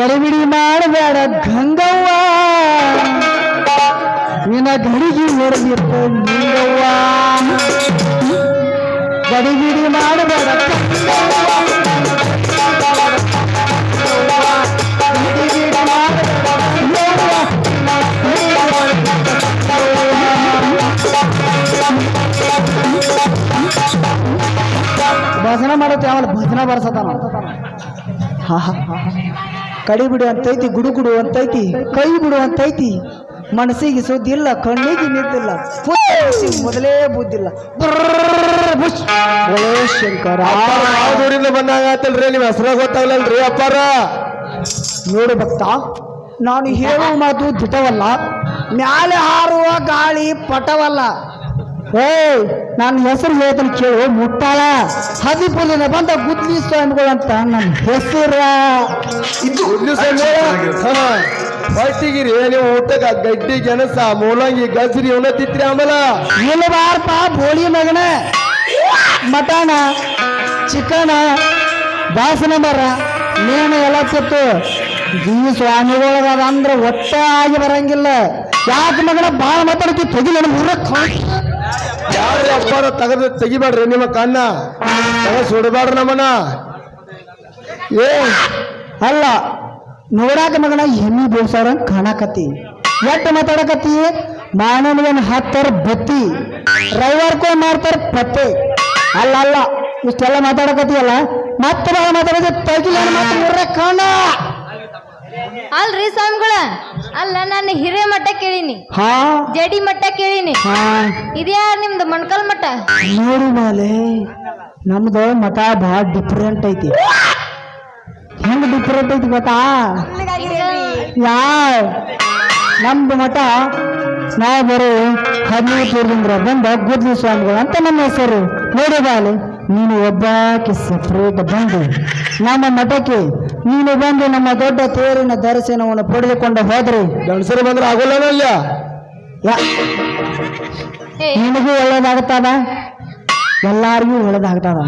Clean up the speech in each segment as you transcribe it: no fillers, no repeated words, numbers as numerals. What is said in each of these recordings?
ಗಡಿಬಿಡಿ ಮಾಡಬೇಡ ಗಂಗವ್ವ ನಿನ್ನ ಗಡಿಗೆ ಹೊಡೆದಿತ್ತ ನಿಂಗವ್ವ ಗಡಿಬಿಡಿ ಮಾಡಬೇಡ ಭಜನ ಮಾಡುತ್ತೆ ಆಮೇಲೆ ಭಜನ ಬರ್ಸತಾನ ಕಡಿ ಬಿಡು ಅಂತೈತಿ ಗುಡುಗುಡು ಅಂತೈತಿ ಕೈ ಬಿಡು ಅಂತೈತಿ ಮನಸ್ಸಿಗೆ ಸುದ್ದಿಲ್ಲ ಕಣ್ಣಿಗೆ ನಿದ್ದಿಲ್ಲ ಮೊದಲೇ ಬುದ್ಧಿಲ್ಲ ಶಂಕರ ಊರಿಂದ ಬಂದಾಗ ಆತಲ್ರಿ ನಿಮ್ ಹೆಸರ ಗೊತ್ತಾಗ್ಲಲ್ರಿ ಅಪ್ಪಾರ ನೋಡು ಭಕ್ತ ನಾನು ಹೇಳುವ ಮಾತು ದಿಟವಲ್ಲ ಮ್ಯಾಲೆ ಹಾರುವ ಗಾಳಿ ಪಟವಲ್ಲ ನನ್ನ ಹೆಸರು ಹೇಳ್ತಾನೆ ಕೇಳು ಮುಟ್ಟಾಳ ಹದಿಪುಲಿನ ಬಂದ ಗುದ್ಲಿ ಸ್ವಾಮಿಗಳಂತ ನನ್ನ ಹೆಸರ ಹೊಟ್ಟಿಗಿರಿ ನೀವು ಊಟಕ್ಕ ಗಡ್ಡಿ ಗೆಣಸ ಮೂಲಂಗಿ ಗಜ್ರಿ ಇವನ್ನ ತಿತ್ರಿ ಆಮೇಲೆ ಇಲ್ಲಬಾರಪ್ಪ ಬೋಳಿ ಮಗನ ಮಟನ ಚಿಕನ ಬಾಸನ ಮರ ನೇಣ ಎಲ್ಲ ಸಿತ್ತು ಈ ಸ್ವಾಮಿಗಳದ ಅಂದ್ರೆ ಒಟ್ಟ ಆಗಿ ಬರಂಗಿಲ್ಲ ಯಾಕೆ ಮಗನ ಬಾಳ ಮಾತಾಡ್ತಿ ತೆಗಿ ನನ್ನ ಊರಕ್ಕೆ ಯಾರು ಅಪ್ಪಾರ ತೆಗೆದು ತೆಗಿಬೇಡ್ರಿ ನಿಮ್ಮ ಕಣ್ಣ ಸುಡಬೇಡ್ರಿ ನಮ್ಮನ ಅಲ್ಲ ನೋಡಾಕ ಮಗನ ಎಮ್ಮಿ ಬೋಸಾರ ಕಾಣಕತ್ತಿ ಎಟ್ಟು ಮಾತಾಡಕತ್ತಿ ಮಾನವನ ಹತ್ತಾರ ಬತ್ತಿ ರವಿವಾರಕ್ಕೂ ಮಾಡ್ತಾರ ಪತ್ತೆ ಅಲ್ಲ ಅಲ್ಲ ಇಷ್ಟೆಲ್ಲ ಮಾತಾಡಕತ್ತೀಯಲ್ಲ ಮತ್ತೆ ಭಾಳ ಮಾತಾಡೋದು ತೆಗಿಲ ಮತ್ತೆ ಊರ ಕಾಣ ಅಲ್ರಿ ಸ್ವಾಮಿಗಳ ಅಲ್ಲ ನಾನು ಹಿರೇ ಮಠ ಕೇಳಿನಿ ಜಡಿ ಮಠ ಕೇಳಿನಿ ಇದ್ಯಾರ ನಿಮ್ದು ಮಣ್ಕಲ್ ಮಠ ನೋಡು ಮೇಲೆ ನಮ್ದು ಮಠ ಭಾಳ ಡಿಫ್ರೆಂಟ್ ಐತಿ ಹೆಂಗ್ ಡಿಫ್ರೆಂಟ್ ಐತಿ ಗೊತ್ತಾ ಯಾವ ನಮ್ದು ಮಠ ನಾವು ಬರೋ 15 ಊರಿಂದ ಬಂದ ಗುದ್ಲಿ ಸ್ವಾಮಿಗಳು ಅಂತ ನಮ್ಮ ಹೆಸರು ನೋಡು ಬಾಲಿ ನೀನು ಒಬ್ಬಾಕಿ ಸಪ್ರೇಟ್ ಬಂದು ನಮ್ಮ ಮಠಕ್ಕೆ ನೀನು ಬಂದು ನಮ್ಮ ದೊಡ್ಡ ತೇರಿನ ದರ್ಶನವನ್ನು ಪಡೆದುಕೊಂಡು ಹೋದ್ರಿ ಗಂಡಸರು ಬಂದ್ರೆ ಆಗೋಲ್ಲ ನಿನಗೂ ಒಳ್ಳೇದಾಗ್ತದ ಎಲ್ಲಾರಿಗೂ ಒಳ್ಳೇದಾಗ್ತದ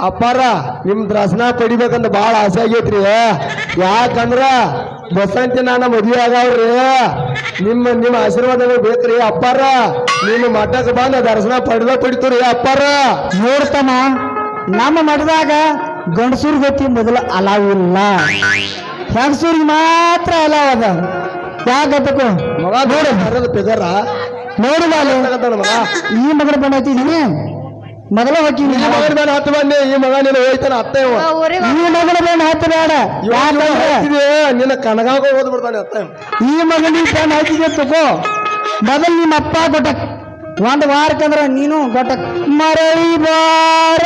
ಅಪ್ಪಾರ ನಿಮ್ ದರ್ಶನ ಪಡಿಬೇಕಂತ ಬಾಳ ಆಸೆ ಆಗೈತ್ರಿ ಯಾಕಂದ್ರ ಬಸಂತಿ ನಾನ ಮದ್ವೆ ಆಗವ್ರಿ ನಿಮ್ಮ ಆಶೀರ್ವಾದ ಬೇಕ್ರಿ ಅಪ್ಪಾರ ನಿಮ್ಮ ಮಠಕ್ಕೆ ಬಂದ ದರ್ಶನ ಪಡಿತೀರಿ ಅಪ್ಪಾರ ನೋಡ್ತಮ್ಮ ನಮ್ಮ ಮಠದಾಗ ಗಂಡಸೂರ್ ಗತಿ ಮೊದಲು ಅಲಾವ್ ಇಲ್ಲ ಹೆಂಗಸೂರಿಗೆ ಮಾತ್ರ ಅಲಾವ್ ಅದ ಯಾಕತ್ತಕು ಮಗ ನೋಡು ಪೆದರ ನೋಡು ಈ ಮಗನ ಬಂದೈತಿದೀನಿ ಮೊದಲ ಹೋಗ್ತೀನಿ ಈ ಮಗನ ಮೇಲೆ ಹತ್ತು ಬಂದೆ ಈ ಮಗ ನೀನು ಹೋಯ್ತಾನ ಅತ್ತ ಈ ಮಗನ ಬೇಡ ಹತ್ತು ಬೇಡ ನಿನ್ನ ಕನಗಾಗ ಓದ್ ಬಿಡ್ತಾನೆ ಅತ್ತ ಈ ಮಗನಿಗೆ ಬೇಡ ಹಾಕಿದೆ ತಗೋ ಮೊದಲು ನಿಮ್ಮ ಅಪ್ಪ ಗೊಟ್ಟಕ್ ಒಂದು ವಾರಕ್ಕಂದ್ರ ನೀನು ಗೊಟ್ಟಕ್ ಮರಳಿ ಬಾರದೂರಿಗೆ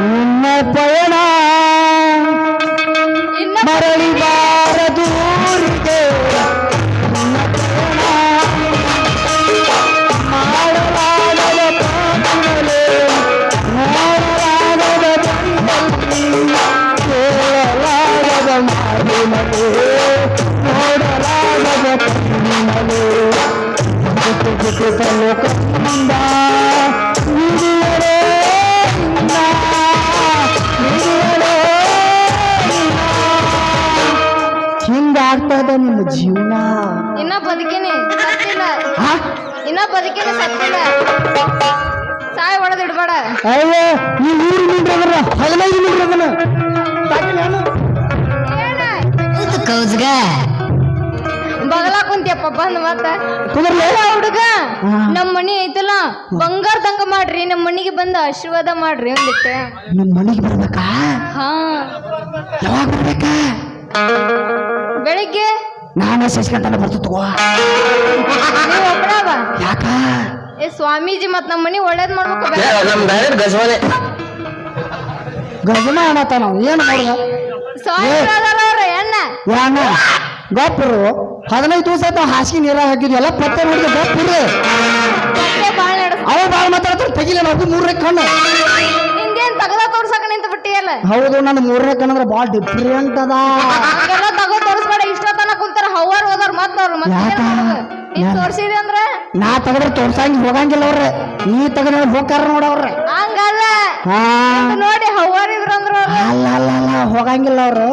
ನಿನ್ನ ಪಯಣ ಮರಳಿ ಬಾರದೂರಿಗೆ ಹಿಂಗಾಗ್ತದ ನಿಮ್ಮ ಜೀವನ ಇನ್ನ ಬದುಕಿನಿ ಸತ್ತಿಲ್ಲ ಇನ್ನ ಬದುಕಿನಿ ಸತ್ತಿಲ್ಲ ಸಾಯ್ ಒಳದ್ ಇಡ್ಬೇಡ ಅಯ್ಯೋ ಈ 100 ಮೀಟರ್ ಅದರ 15 ಮೀಟರ್ ಅದನ್ನ ಬಗಲ ಕುಂತಿಯಪ್ಪ ಬಂದ್ ಮತ್ತ ಹುಡುಗ ನಮ್ ಮನಿ ಐತಲ್ಲ ಬಂಗಾರ ತಂಗ ಮಾಡ್ರಿ ನಮ್ ಮನಿಗೆ ಬಂದ ಆಶೀರ್ವಾದ ಮಾಡ್ರಿ ಒಂದಿತ್ತ ನಮ್ಮ ಮನೆಗೆ ಬರ್ಬೇಕಾ ಹಾ ಯಾವಾಗ ಬರ್ಬೇಕಾ ಬೆಳಿಗ್ಗೆ ನಾನು ಶಶಿಕಾಂತನ ಬರ್ತು ತಗೋ ನೀವ್ ಒಬ್ಬರವ ಯಾಕ ಏ ಸ್ವಾಮೀಜಿ ಮತ್ ನಮ್ ಮನಿ ಒಳ್ಳೇದ್ ಮಾಡ್ಬೇಕು ಗಜನ ಅನ್ನತ ನಾವು ಏನು ಮಾಡುದ ಸ್ವಾಮಿ ಎಣ್ಣ ಯಾಣ ಗಪ್ಪರು 15 ದಿವಸ ಆಯ್ತು ಹಾಸಿಗೆ ನೀರ ಹಾಕಿದ್ವಿ ಎಲ್ಲ ಪತ್ತೆ ಮಾಡಿದ್ವಿ ಗಪ್ಪರು ಅವ ಬಾಳ ಮಾತಾಡ್ತಾರೆ ತೆಗಿಲ್ಲ ನಾವು 3ನೇ ಕಣ್ಣು ನಿಂದೇನ್ ತಗದ ತೋರ್ಸಕ ನಿಂತ ಬಿಟ್ಟಿಯಲ್ಲ ಹೌದು ನನ್ನ 3ನೇ ಕಣ್ಣು ಅಂದ್ರೆ ಬಾಳ ಡಿಫ್ರೆಂಟ್ ಅದ ಎಲ್ಲ ತಗೋ ತೋರ್ಸ್ಬೇಡ ಇಷ್ಟ ತನ ಕುಂತಾರ ಹವ್ವಾರ್ ಹೋದಾರ ಮತ್ತವ್ರು ಮತ್ತೆ ತೋರ್ಸಿದೆ ಅಂದ್ರ ನಾ ತಗದ್ರೆ ತೋರ್ಸಂಗಿ ಹೋಗಂಗಿಲ್ಲ ಅವ್ರೆ ನೀ ತಗದ್ರೆ ಹೋಗ್ತಾರ ನೋಡವ್ರೆ ಹಂಗಲ್ಲ ಹಾ ನೋಡಿ ಹವ್ವಾರಿದ್ರಂದ್ರ ಅಲ್ಲ ಅಲ್ಲ ಅಲ್ಲ ಹೋಗಂಗಿಲ್ಲ ಅವ್ರು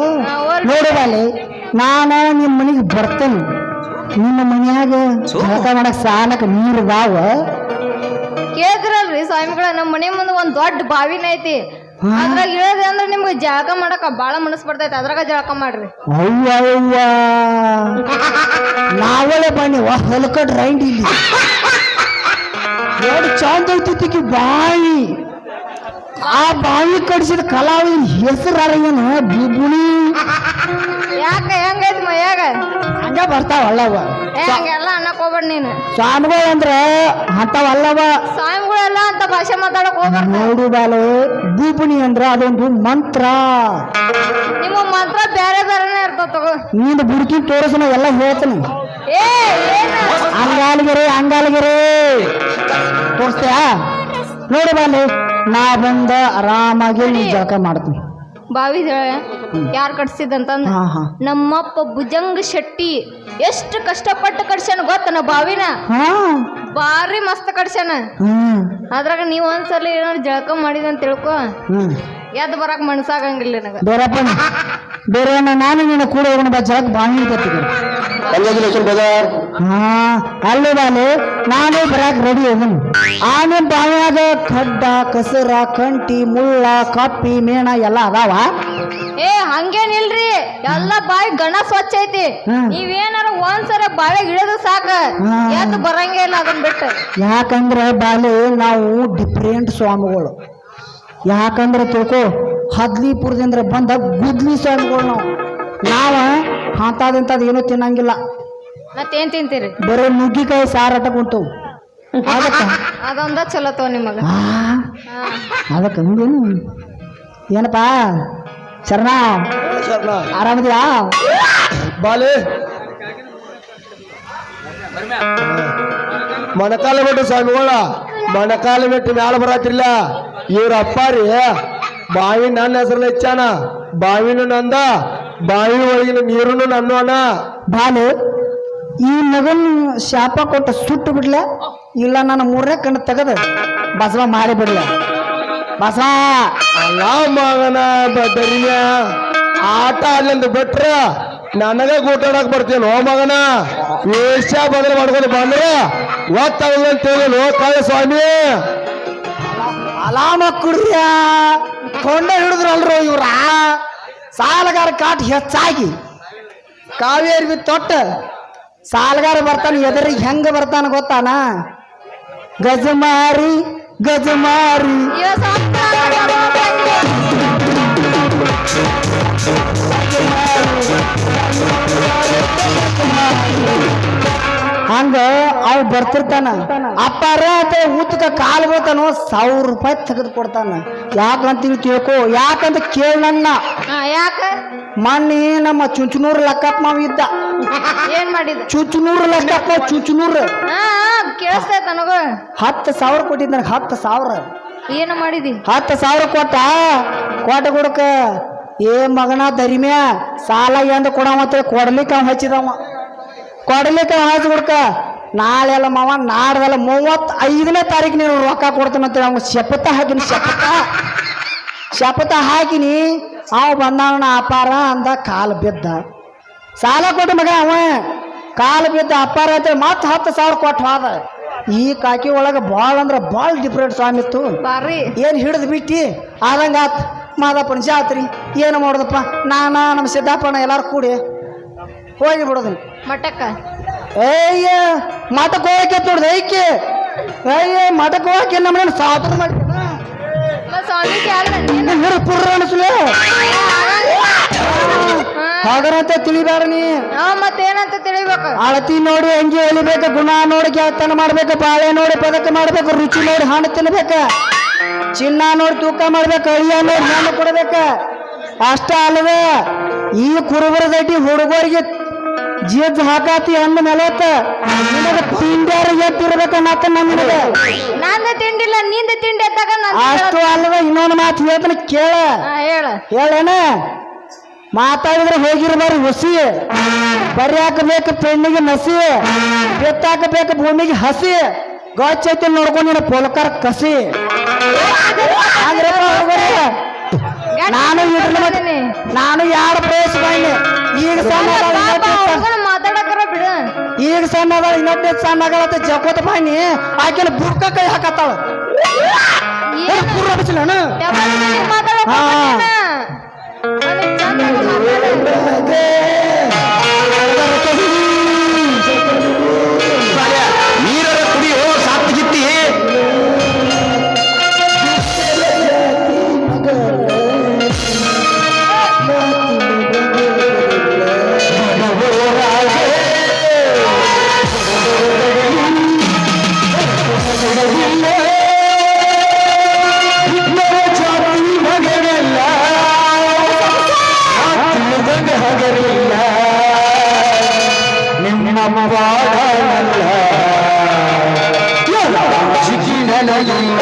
ನೋಡು ಬಾಲಿ ನಾನು ನಿಮ್ಮ ಮನೆಗೆ ಬರ್ತೇನೆ ನಿಮ್ಮ ಮನ್ಯಾಗ ಜಳಕ ಮಾಡಕ್ ಸಾಲಕ್ ನೀರು ಇದಾವ ಕೇಳಿದ್ರಲ್ರಿ ಸ್ವಾಮಿಗಳ ನಮ್ಮ ಮನೆ ಮುಂದೆ ಒಂದ್ ದೊಡ್ಡ ಬಾವಿನ ಐತಿ ಅದ್ರಾಗ ಇಳದೆ ಅಂದ್ರೆ ನಿಮ್ಗೆ ಜಳಕ ಮಾಡಕ ಬಾಳ ಮನಸ್ ಬರ್ತೈತಿ ಅದ್ರಾಗ ಜಳಕ ಮಾಡ್ರಿ ಅವ್ವ ಅವ್ವ ನಾವಳೆ ಬನ್ನಿ ಹೊಲಕಡ್ ರೈಂಡ್ ಇಲ್ಲಿ ಎರಡು ಚಂದ ಐತಿ ಬಾವಿ ಆ ಬಾವಿ ಕಡಿಸಿದ ಕಲಾವಿದ ಹೆಸರು ಏನು ಬುಬುಳಿ ಯಾಕ ಹೆಂಗೈತಿ ಮೈಯಾಗ ಹಂಗ ಬರ್ತಾವಲ್ಲವ ಹಂಗೆಲ್ಲ ಅನ್ನಕ್ ಹೋಗ್ಬೇಡ ನೀನು ಸ್ವಾಮಿಗಳು ಅಂದ್ರ ಅಂತಾವಲ್ಲವ ಸ್ವಾಮಿಗಳೆಲ್ಲ ಅಂತ ಭಾಷೆ ಮಾತಾಡಕ್ ಹೋಗ್ಬಾರ್ದು ನೋಡು ಬಾಲೆ ಬೂಬುಣಿ ಅಂದ್ರ ಅದೊಂದು ಮಂತ್ರ ನಿಮ್ಮ ಮಾತ್ರ ಬೇರೆ ಬೇರೆನೇ ಇರ್ತಾವ ತಗೋ ನೀನು ಬುಡ್ಕಿ ತೋರಿಸನ ಎಲ್ಲ ಹೇಳ್ತಾನೆ ಏ ಏನ ಅಂಗಾಲಗಿರಿ ತೋರಿಸ್ತೀಯಾ ನೋಡು ಬಾಲೆ ನಾ ಬಂದ ಆರಾಮಾಗಿ ನೀ ಜಳಕ ಮಾಡ್ತೀನಿ ಬಾವಿ ಯಾರು ಕಟ್ಸಿದಂತಂದ ಹಾ ಹಾ ನಮ್ಮಪ್ಪ ಭುಜಂಗ ಶೆಟ್ಟಿ ಎಷ್ಟು ಕಷ್ಟಪಟ್ಟು ಕಟ್ಸ್ಯಾನ ಗೊತ್ತನ ಬಾವಿನ ಹಾ ಬಾರಿ ಮಸ್ತ್ ಕಟ್ಸ್ಯಾನ ಅದ್ರಾಗ ನೀವ್ ಒಂದ್ಸಲ ಏನಾರು ಜಳಕ ಮಾಡಿದಂತ ತಿಳ್ಕೊ ಎದ್ದು ಬರಕ್ ಮನ್ಸಾಗಂಗಿಲ್ಲ ನನಗ ಬೇರಪ್ಪ ಬೇರೆ ನಾನು ನೀನು ಕೂಡ ಹೋಗೋಣ ಬಾ ಜಳಕ ಬಾವಿ ಇರ್ತೈತಿ ಹಾ ಅಲ್ಲಿ ಬಾಲೆ ನಾನು ಬರಾಕ್ ರೆಡಿ ಹೋಗನು ಆನೆ ಬಾವಿಯಾಗ ಖಡ್ಡ ಕಸರ ಕಂಟಿ ಮುಳ್ಳ ಕಪ್ಪಿ ಮೇಣ ಎಲ್ಲ ಅದಾವ ಏ ಹಂಗೇನಿಲ್ರಿ ಎಲ್ಲಾ ಬಾವಿ ಗಣ ಸ್ವಚ್ಛ ಐತಿ ನೀವೇನಾರ ಒಂದ್ಸರಿ ಬಾವಿಯಾಗ ಇಳಿದು ಸಾಕ ಎದ್ದು ಬರಂಗೇ ಇಲ್ಲ ಅದನ್ನ ಬಿಟ್ಟು ಯಾಕಂದ್ರೆ ಬಾಲೆ ನಾವು ಡಿಫ್ರೆಂಟ್ ಸ್ವಾಮಿಗಳು ಯಾಕಂದ್ರೆ ತಿಳ್ಕೊ ಹದ್ಲಿಪುರದಿಂದ ಬಂದ ಗುದ್ಲಿ ಸ್ವಾಮಿಗಳು ನಾವು ಅಂತದಿಂತದ್ ಏನೂ ತಿನ್ನಂಗಿಲ್ಲ ಮತ್ತೇನ್ ತಿಂತೀರಿ ಬರೀ ನುಗ್ಗಿಕಾಯಿ ಸಾರಾಟ ಕುಂತವು ಅದೊಂದ ಚಲೋ ತೋ ನಿಮಗ ಅದಕ್ಕೆ ಹಂಗೇನು ಏನಪ್ಪಾ ಶರಣ ಆರಾಮದಿಯಾ ಬಾಲೆ ಮೊಣಕಾಲ ಬಿಟ್ಟು ಸ್ವಾಮಿಗಳ ಮೊಣಕಾಲ ಬಿಟ್ಟು ಮ್ಯಾಲ ಬರತ್ತಿಲ್ಲ ಇವ್ರ ಅಪ್ಪಾರಿ ಬಾವಿ ನನ್ನ ಹೆಸರಲ್ಲಿ ಹೆಚ್ಚಾನ ಬಾವಿನೂ ನಂದ ಬಾವಿ ಒಳಗಿನ ನೀರುನು ನನ್ನು ಅಣ್ಣ ಬಾಲು ಈ ಮಗನ್ ಶಾಪ ಕೊಟ್ಟು ಸುಟ್ಟು ಬಿಡ್ಲ ಇಲ್ಲ ನಾನು ಮೂರನೇ ಕಣ್ಣು ತೆಗೆದ ಬಸವ ಮಾಡಿ ಬಿಡ್ಲ ಬಸವ ಅಲ್ಲ ಮಗನ ಬದರಿಯ ಆಟ ಅಲ್ಲಿಂದ ಬಿಟ್ರ ನನಗ ಕೂಟಾಡಕ್ ಬರ್ತೀನಿ ಹೋ ಮಗನ ವೇಷ ಬದಲು ಮಾಡ್ಕೊಂಡು ಬಂದ್ರೆ ಗೊತ್ತಾಗಲ್ಲ ಅಂತ ಹೇಳಿ ಕಾಳ ಸ್ವಾಮಿ ಅಲಾಮ ಕುಡ್ರಿಯ ಕೊಂಡ ಹಿಡಿದ್ರಲ್ರು ಇವ್ರ ಸಾಲಗಾರ ಕಾಟ್ ಹೆಚ್ಚಾಗಿ ಕಾವೇರಿ ಬಿ ತೊಟ್ಟ ಸಾಲಗಾರ ಬರ್ತಾನ ಎದರಿಗೆ ಹೆಂಗ ಬರ್ತಾನ ಗೊತ್ತಾನ ಗಜಮಾರಿ ಗಜಮಾರಿ ಹಂಗ ಅವ್ ಬರ್ತಿರ್ತಾನ ಅಪ್ಪಾರ ಅಂತ ಊಟಕ ಕಾಲು ಬೀಳ್ತಾನೋ 1000 ರೂಪಾಯಿ ತೆಗೆದು ಕೊಡ್ತಾನ ಯಾಕಂತ ತಿಳ್ಕೊ ಯಾಕಂತ ಕೇಳಣ್ಣ ಯಾಕ ಮೊನ್ನೆ ನಮ್ಮ ಚುಂಚನೂರ್ ಲಕ್ಕಪ್ಪ ಮಾವ ಇದ್ದ ಏನ್ ಮಾಡಿದ ಚುಂಚನೂರ್ ಲಕ್ಕಪ್ಪ ಚುಂಚನೂರ್ ಕೇಳಿಸ್ತೈತ ನನಗ 10,000 ಕೊಟ್ಟಿದ್ ನನಗೆ 10,000 ಏನು ಮಾಡಿದಿ 10,000 ಕೊಟ್ಟ ಗುಡಕ ಏ ಮಗನ ದರಿಮ್ಯಾ ಸಾಲ ಎಂದ ಕೊಡವ ಕೊಡ್ಲಿಕ್ಕೆ ಅವ ಹಚ್ಚಿದವ ಕೊಡ್ಲಿಕ್ಕೆ ಹಚ್ಚಿ ಗುಡ್ಕ ನಾಳೆ ಎಲ್ಲ ಮಾವ ನಾಡ್ದಲ್ಲ 35ನೇ ತಾರೀಕು ನೀನು ರೊಕ್ಕ ಕೊಡ್ತಾನಂತೇಳಿ ಅವ್ನು ಶಪಥ ಹಾಕಿನಿ ಅವ ಬಂದವನ ಅಪಾರ ಅಂದ ಕಾಲು ಬಿದ್ದ ಸಾಲ ಕೊಟ್ಟ ಮಗ ಅವ ಕಾಲು ಬಿದ್ದ ಅಪಾರ ಅಂತೇಳಿ ಮತ್ತೆ 10,000 ಕೊಟ್ಟು ಹೋದ ಈ ಕಾಕಿ ಒಳಗೆ ಭಾಳ ಅಂದ್ರೆ ಭಾಳ ಡಿಫ್ರೆಂಟ್ ಸ್ವಾಮಿ ಇತ್ತು ಬಾರಿ ಏನು ಹಿಡಿದು ಬಿಟ್ಟು ಆದಂಗ ಆತ್ ಮಾದಪ್ಪನ ಜಾತ್ರಿ ಏನು ಮಾಡೋದಪ್ಪ ನಮ್ಮ ಸಿದ್ದಪ್ಪನ ಎಲ್ಲಾರು ಕೂಡಿ ಹೋಗಿ ಬಿಡೋದು ಮಠಕ್ಕ ಏಯ್ಯ ಮಠಕ್ಕೆ ಹೋಗಕ್ಕೆ ನೋಡ್ದು ಐಕೆ ಏಯ್ಯ ಮಠಕ್ಕೆ ಹೋಗಕ್ಕೆ ನಮ್ಮ ಸಾಪದ ಮಾಡಿ ಪುರ್ರ ಅನಿಸ್ಲೆ ಹಾಗರಂತ ತಿಳಿಬೇಡ ನೀ ಮತ್ತೇನಂತ ತಿಳಿಬೇಕು ಅಳತಿ ನೋಡಿ ಹಂಗೆ ಎಲಿಬೇಕು ಗುಣ ನೋಡಿ ಗೆಳತನ ಮಾಡ್ಬೇಕು ಬಾಳೆ ನೋಡಿ ಪದಕ ಮಾಡ್ಬೇಕು ರುಚಿ ನೋಡಿ ಹಣ್ಣು ತಿನ್ಬೇಕ ಚಿನ್ನ ನೋಡಿ ತೂಕ ಮಾಡ್ಬೇಕು ಅಳಿಯ ನೋಡಿ ಹಣ್ಣು ಕೊಡ್ಬೇಕ ಅಷ್ಟ ಅಲ್ಲದೆ ಈ ಕುರುಬರ ದಡ್ಡಿ ಹುಡುಗರಿಗೆ ಜೀಜ್ ಹಾಕಾತಿ ಹಣ್ಣು ಮೇಲತ್ತ ನಿನಗ ತಿಂಡ್ಯಾರ ಎತ್ತಿರ್ಬೇಕ ನತ್ತ ನಮಗೆ ನಂದ ತಿಂಡಿಲ್ಲ ನಿಂದ ತಿಂಡಿ ಎತ್ತಾಗ ಅಷ್ಟು ಅಲ್ಲದ ಇನ್ನೊಂದು ಮಾತು ಹೇಳ್ತಾನೆ ಕೇಳ ಹೇಳೇನ ಮಾತಾಡಿದ್ರೆ ಹೋಗಿರ್ಬಾರಿ ಹುಸಿ ಬರಿ ಹಾಕಬೇಕು ಪೆಣ್ಣಿಗೆ ನಸಿ ಬೆತ್ತಾಕಬೇಕು ಭೂಮಿಗೆ ಹಸಿ ಗೋಚೈತಿ ನೋಡ್ಕೊಂಡು ನೀನು ಪೋಲಕರ್ ಕಸಿ ಹಂಗ್ರಪ್ಪ ಹೋಗ್ರಿ. ನಾನು ಇದ್ರ ಮತ್ತೆ ನಾನು ಯಾರು ಪ್ರವೇಶ ಮಾಡಿ ಈಗ ಸಣ್ಣ ಅದಾಳ, ಮಾತಾಡಕರ ಬಿಡು. ಈಗ ಸಣ್ಣ ಅದಾಳ, ಇನ್ನೊಬ್ಬ ಸಣ್ಣ ಆಗಲತ್ತ ಜಕೋತ ಮಾಡಿ ಆಕೆನ ಬುರ್ಕ ಕೈ ಹಾಕತ್ತಾಳ. ನಾನು ಹಾ ನೀರರ ಕುಡಿಯೋ ಸಾತ್ಗಿತ್ತಿ ನಿಮ್ಮ ಬಾಳಲ್ಲ ಜಿಗಿನಲಿಲ್ಲ.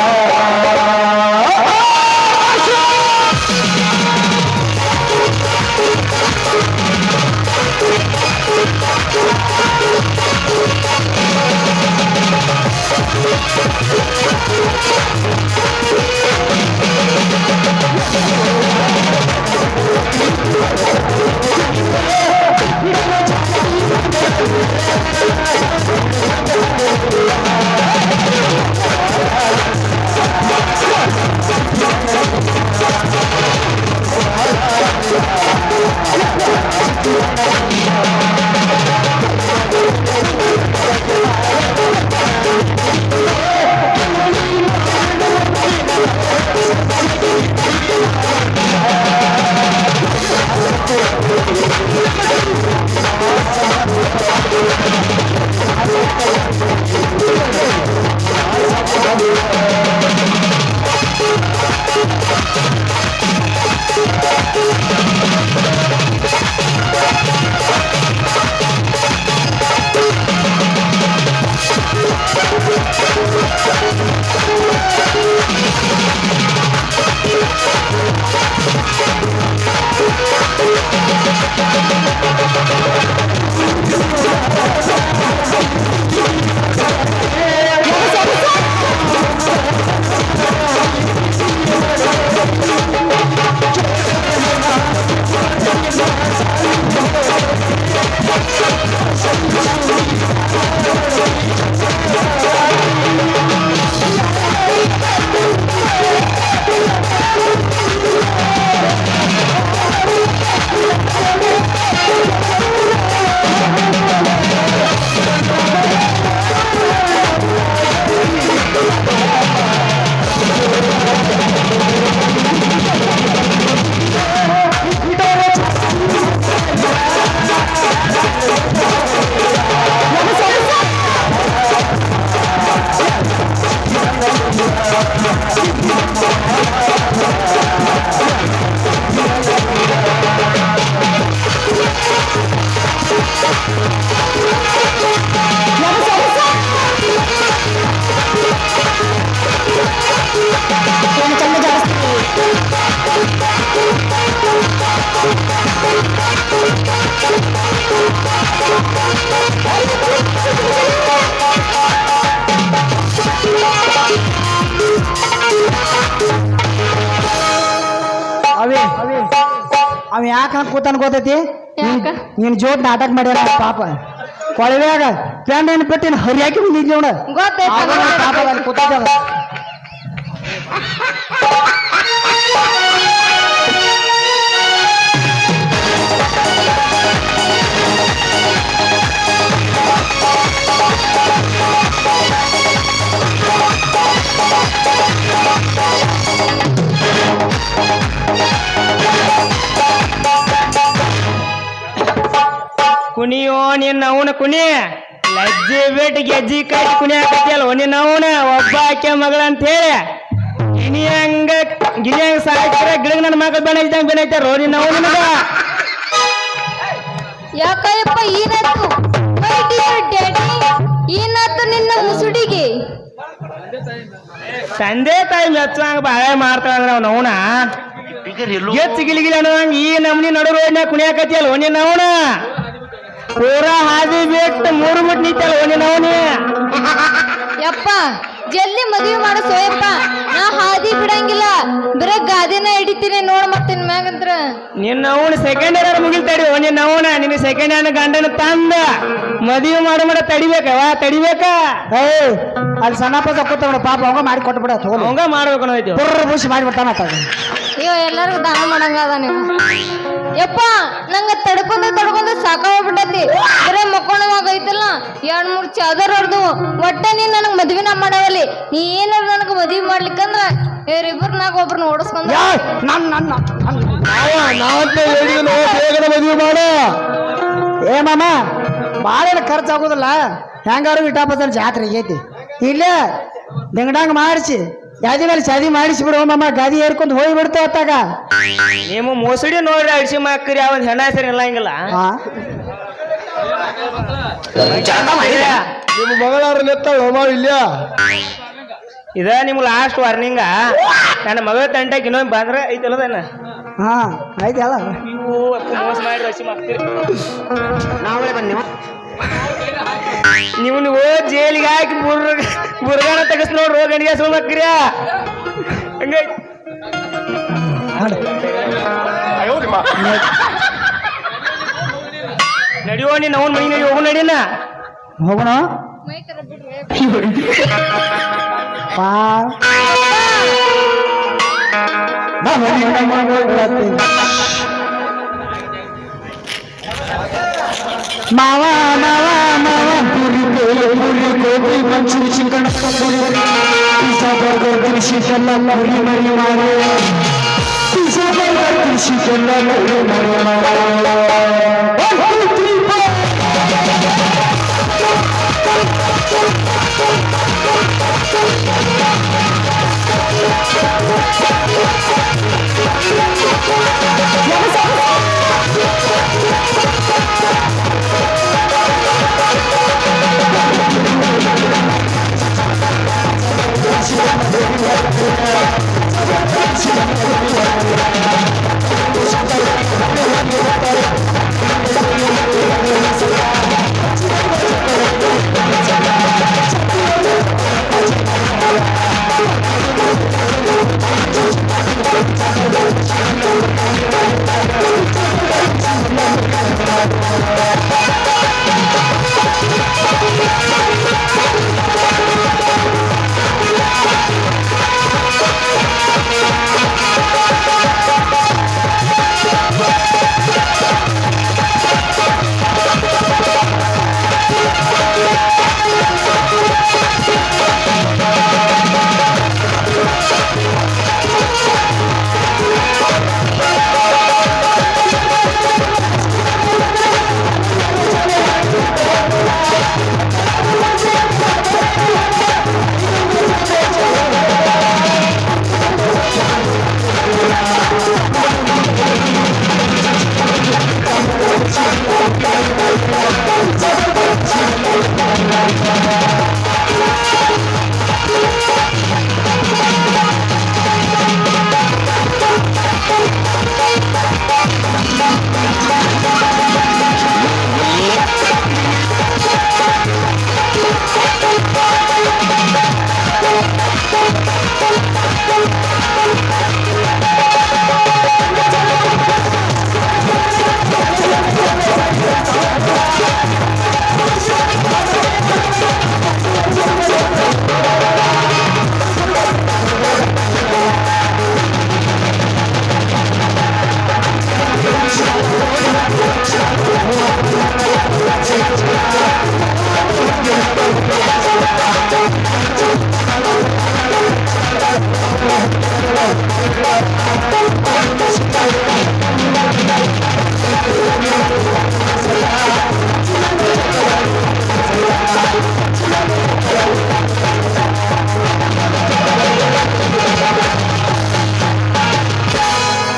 ಅವ ಯಾಕೆ ಹಂಗ ಕೂತಾನ ಗೊತ್ತೈತಿ? ಯಾಕ? ನೀನ್ ಜೋತ್ ನಾಟಕ ಮಾಡ್ಯಾರ ಪಾಪ ಕೊಳವ್ಯಾಗ ಪ್ಯಾಂಡ್ ಏನ್ ಬಿಟ್ಟಿನ ಹರಿಯಾಕಿ ಬಂದಿದ್ಲಿ ನೋಡ ಗೊತ್ತಾಯ್ತು ಪಾಪ ಅಲ್ಲಿ ಕೂತಾಗ ಕುಣಿಯೋ ನಿನ್ನ ಅವನ ಕುಣಿ ಲಜ್ಜೆ ಬಿಟ್ಟು ಗೆಜ್ಜಿ ಕಟ್ಟಿ ಕುಣಿ ಹಾಕತ್ತಿಯಲ್ಲ ನಿನ್ನ ಅವನ ಒಬ್ಬ ಆಕೆ ಮಗಳ ಅಂತ ಹೇಳಿ ಗಿಣಿಯಂಗ ಸಾಯ್ತಾರ ಗಿಡಗ ನನ್ನ ಮಗಳು ಬೆನೈತಂಗ ಬೆನೈತಾರ ನಿನ್ನ ಅವನ ಯಾಕಯ್ಯಪ್ಪ ಏನಾಯ್ತು? ಏನಾಯ್ತು ನಿನ್ನ ಮುಸುಡಿಗೆ? ತಂದೆ ತಾಯಿ ಮೆಚ್ಚಂಗ ಬಾಳೆ ಮಾಡ್ತಾಳ ಅವ್ನ ಅವನ ಗೆಚ್ಚ ಗಿಲಿಗಿಲಿ ಅನ್ನೋಂಗ ಈ ನಮ್ನಿ ನಡು ರೋಡ್ನ್ಯಾಗ ಕುಣಿಯಾಕತ್ತಿಯಲ್ಲ ನಿನ್ನ ಅವನ ಪೂರಾ ಹಾದಿ ಬಿಟ್ಟು ಮೂರು ಮುಟ್ಟು ನಿಂತಲ್ಲ ನಿನ್ನ ಅವನಿ ಯಪ್ಪ ಜಲ್ದಿ ಮದ್ವಿ ಮಾಡ ಸೋಯಪ್ಪ ನಾ ಹಾದಿ ಬಿಡಂಗಿಲ್ಲ ಬರೇ ಗಾದಿನ ಹಿಡಿತೀನಿ ನೋಡ್ ಮತ್ತೆ ಮ್ಯಾಗಂತ್ರ ನಿನ್ನ ಅವನು ಸೆಕೆಂಡ್ ಇಯರ್ ಮುಗಿಲ್ ತಡಿ ನಿನ್ನ ಅವನ ನಿನ್ನ ಸೆಕೆಂಡ್ ಹ್ಯಾಂಡ್ ಗಂಡನ ತಂದ ಮದುವೆ ಮಾಡ ತಡಿಬೇಕ ಏಯ್ ಅಲ್ಲಿ ಸಣ್ಣಪ್ಪ ಕೂತ ಪಾಪ ಅವಂಗ ಮಾಡಿ ಕೊಟ್ಟು ಬಿಡ ತಗೋ ಅವಂಗ ಮಾಡ್ಬೇಕು ಅನ್ನೋದು ಬುರ್ರ ಬುಷಿ ಮಾಡಿಬಿಡ್ತಾನ ಅಯ್ಯೋ ಎಲ್ಲರಿಗೂ ದಾನ ಮಾಡಂಗ ಅದ ನೀವು ಯಪ್ಪ ನಂಗ ತಡ್ಕೊಂಡ ಸಾಕಾಗ್ಬಿಟ್ಟತಿ ಬರೇ ಮಕ್ಕೊಂಡವಾಗ ಐತಲ್ಲ 2-3 ಚಾದರ್ ಹೊಡ್ದು ಒಟ್ಟ ನೀ ನನಗ್ ಮದ್ವಿನ ಮಾಡವಲ್ಲಿ ನೀ ಏನಾರ ನನಗ್ ಮದ್ವಿ ಮಾಡ್ಲಿಕ್ಕಂದ್ರ ಇವ್ರಿಬ್ಬರ್ನಾಗ ಒಬ್ರನ್ನ ಓಡಿಸ್ಕೊಂಡ ನಾವಂತ ಹೇಳಿದ್ನು ಬೇಗನೆ ಮದುವೆ ಮಾಡ. ಏ ಮಾಮ ಭಾಳ ಖರ್ಚಾಗೋದಿಲ್ಲ ಹೆಂಗಾರು ಇಟಾಪದಲ್ಲಿ ಜಾತ್ರೆ ಐತಿ ಇಲ್ಲೇ ದಿಂಗಡಂಗ್ ಮಾಡಿಸಿ ಯಾದಿ ಮೇಲೆ ಶಾದಿ ಮಾಡಿಸಿ ಬಿಡು ಮಾಮ ಗಾದಿ ಏರ್ಕೊಂಡು ಹೋಗಿ ಬಿಡ್ತೇವೆ ಅತ್ತಾಗ ನೀವು ಮೋಸಡಿ ನೋಡಿ ಅಡಿಸಿ ಮಾಕ್ರಿ ಅವನ್ ಹೆಣ ಹೆಸರು ಇಲ್ಲ ಹಿಂಗಿಲ್ಲ ನಿಮ್ಮ ಮಗಳಾರ ನೆತ್ತಾಳ ಮಾಡು ಇಲ್ಲ. ಇದ ನಿಮ್ಗೆ ಲಾಸ್ಟ್ ವಾರ್ನಿಂಗ ನನ್ನ ಮಗಳ ತಂಟಕ್ಕೆ ಇನ್ನೊಂದು ಬಂದ್ರೆ ಐತಲ್ಲದನ್ನ ಹಾ ಆಯ್ತಲ್ಲ ಇವು ಮೋಸ ಮಾಡಿ ಅಡಿಸಿ ಮಾಕ್ತಿರಿ ನೀವು ಜೈಲಿಗೆ ಹಾಕಿ ಬುರ್ಗಾನ ತೆಗಸ್ ನೋಡ್ರಿ ಗಂಡಿಗೆ ಸುಳ್ಮಕ್ರಿಯ ಹಂಗೈ ನಡಿಯೋ ನೀನ್ ಅವನ್ ಮನೆ ನಡಿ ಹೋಗು ನಡಿನ ಹೋಗೋಣ ಪಾ ಮಾವ ಮಾವ ಮಾವ puri gobi manchuri chicken pizza burger ಕೃಷಿ ಎಲ್ಲ ಮರಿ ಮರಿ ಮಾಡು ಪಿಜ್ಜಾ ಬರ್ಗರ್ ಕೃಷಿ ಎಲ್ಲ ಮರಿ ಮರಿ ಮಾಡು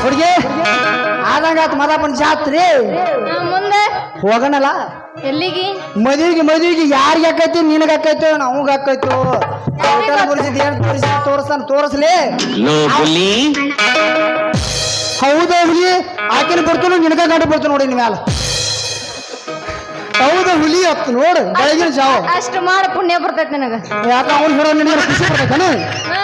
ಹುಡುಗಿ ಆದಂಗಾತ್ ಮದಪ್ಪನ ಜಾತ್ರೆ ಮುಂದೆ ಹೋಗೋಣಲ್ಲ ಎಲ್ಲಿಗೆ ಮದುವೆಗೆ ಯಾರಿಗೆ ಹಾಕೈತಿ ನಿನಗೆ ಹಾಕೈತೋ ನಮಗ್ ಹಾಕೈತೋ ಹೋಟೆಲ್ ಬರಿಸಿದ್ ಏನ್ ತೋರಿಸ್ಲಿ ಹೌದಾ ಹುಡುಗಿ ಆಕಿನ ಬರ್ತಾನು ನಿನಗ ಗಂಡ ಬರ್ತಾನ ನೋಡಿ ನಿನ್ ಮ್ಯಾಲ ಹೌದು ಹುಲಿ ಹೊತ್ತು ನೋಡು ಬೆಳಗಿನ ಜಾವ ಅಷ್ಟು ಮಾಡ ಪುಣ್ಯ ಬರ್ತೈತಿ ನನಗ ಯಾಕ ಅವ್ನು ಹೇಳೋ ನಿನಗೆ ಖುಷಿ ಬರ್ತೈತಾನೆ ಹಾ.